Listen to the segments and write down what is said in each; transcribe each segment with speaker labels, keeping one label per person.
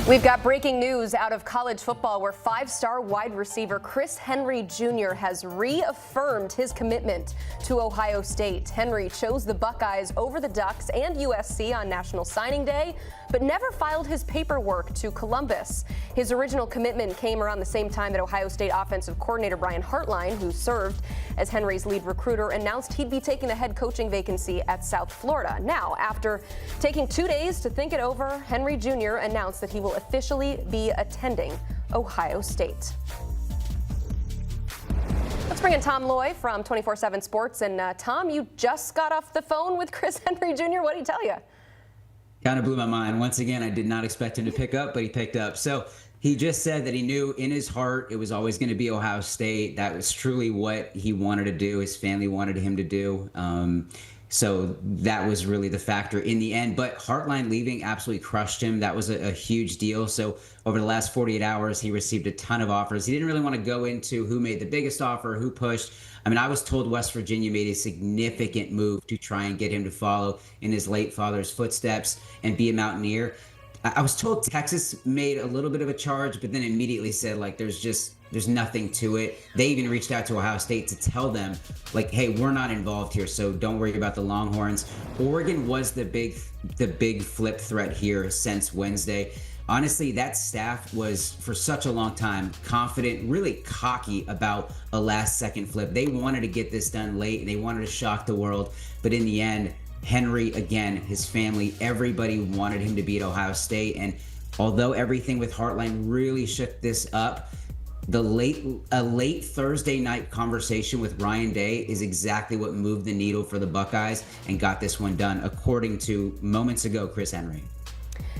Speaker 1: We've got breaking news out of college football where five-star wide receiver Chris Henry Jr. has reaffirmed his commitment to Ohio State. Henry chose the Buckeyes over the Ducks and USC on National Signing Day, but never filed his paperwork to Columbus. His original commitment came around the same time that Ohio State offensive coordinator Brian Hartline, who served as Henry's lead recruiter, announced he'd be taking the head coaching vacancy at South Florida. Now, after taking 2 days to think it over, Henry Jr. announced that he will officially be attending Ohio State. Let's bring in Tom Loy from 24/7 Sports. And Tom, you just got off the phone with Chris Henry Jr. What did he tell you?
Speaker 2: Kind of blew my mind. Once again, I did not expect him to pick up, but he picked up. So he just said that he knew in his heart it was always going to be Ohio State. That was truly what he wanted to do. His family wanted him to do. So that was really the factor in the end. But Hartline leaving absolutely crushed him. That was a huge deal. So over the last 48 hours, he received a ton of offers. He didn't really want to go into who made the biggest offer, who pushed. I mean, I was told West Virginia made a significant move to try and get him to follow in his late father's footsteps and be a Mountaineer. I was told Texas made a little bit of a charge, but then immediately said, like, there's nothing to it. They even reached out to Ohio State to tell them, like, hey, we're not involved here, so don't worry about the Longhorns. Oregon was the big flip threat here since Wednesday. Honestly, that staff was, for such a long time, confident, really cocky about a last-second flip. They wanted to get this done late, and they wanted to shock the world. But in the end, Henry, again, his family, everybody wanted him to be at Ohio State. And although everything with Hartline really shook this up, a late Thursday night conversation with Ryan Day is exactly what moved the needle for the Buckeyes and got this one done, according to moments ago Chris Henry.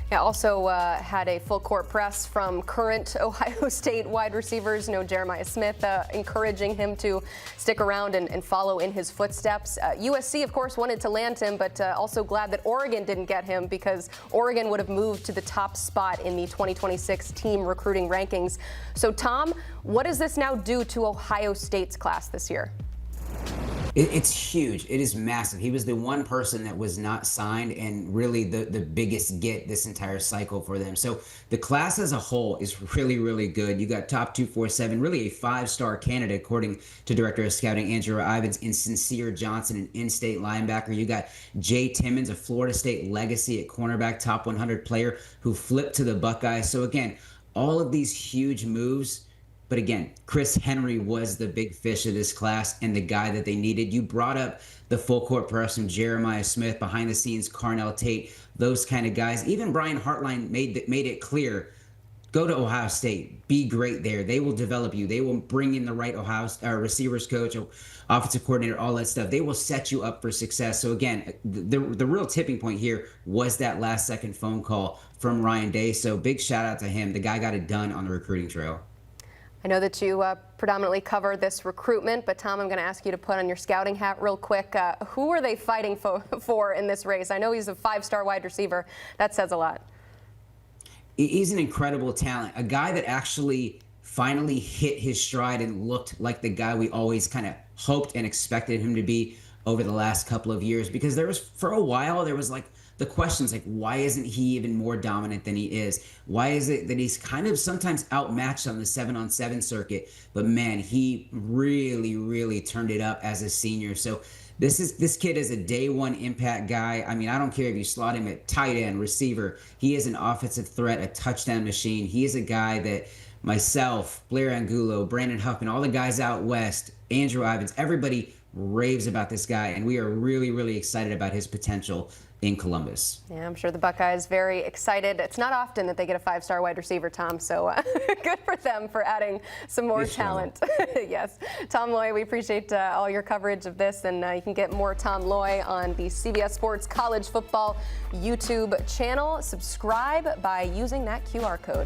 Speaker 1: Yeah, also had a full court press from current Ohio State wide receivers, Jeremiah Smith, encouraging him to stick around and follow in his footsteps. USC, of course, wanted to land him, but also glad that Oregon didn't get him because Oregon would have moved to the top spot in the 2026 team recruiting rankings. So, Tom, what does this now do to Ohio State's class this year?
Speaker 2: It's huge. It is massive. He was the one person that was not signed and really the biggest get this entire cycle for them. So the class as a whole is really, really good. You got top 247, really a five-star candidate, according to Director of Scouting Andrew Ivins, and Sincere Johnson, an in-state linebacker. You got Jay Timmons, a Florida State legacy at cornerback, top 100 player who flipped to the Buckeyes. So again, all of these huge moves. But again, Chris Henry was the big fish of this class and the guy that they needed. You brought up the full court press from Jeremiah Smith, behind the scenes, Carnell Tate, those kind of guys. Even Brian Hartline made it clear, go to Ohio State, be great there. They will develop you. They will bring in the right receivers coach, offensive coordinator, all that stuff. They will set you up for success. So again, the real tipping point here was that last second phone call from Ryan Day. So big shout out to him. The guy got it done on the recruiting trail.
Speaker 1: I know that you predominantly cover this recruitment, but Tom, I'm going to ask you to put on your scouting hat real quick. Who are they fighting for in this race? I know he's a five-star wide receiver. That says a lot.
Speaker 2: He's an incredible talent, a guy that actually finally hit his stride and looked like the guy we always kind of hoped and expected him to be over the last couple of years. Because for a while, there was like the questions like, why isn't he even more dominant than he is? Why is it that he's kind of sometimes outmatched on the 7-on-7 circuit? But man, he really, really turned it up as a senior. So this kid is a day one impact guy. I mean, I don't care if you slot him at tight end, receiver. He is an offensive threat, a touchdown machine. He is a guy that myself, Blair Angulo, Brandon Huffman, all the guys out west, Andrew Ivins, everybody raves about this guy. And we are really, really excited about his potential in Columbus.
Speaker 1: Yeah, I'm sure the Buckeyes very excited. It's not often that they get a five-star wide receiver, Tom, so good for them for adding some more talent. Yes. Tom Loy, we appreciate all your coverage of this, and you can get more Tom Loy on the CBS Sports College Football YouTube channel. Subscribe by using that QR code.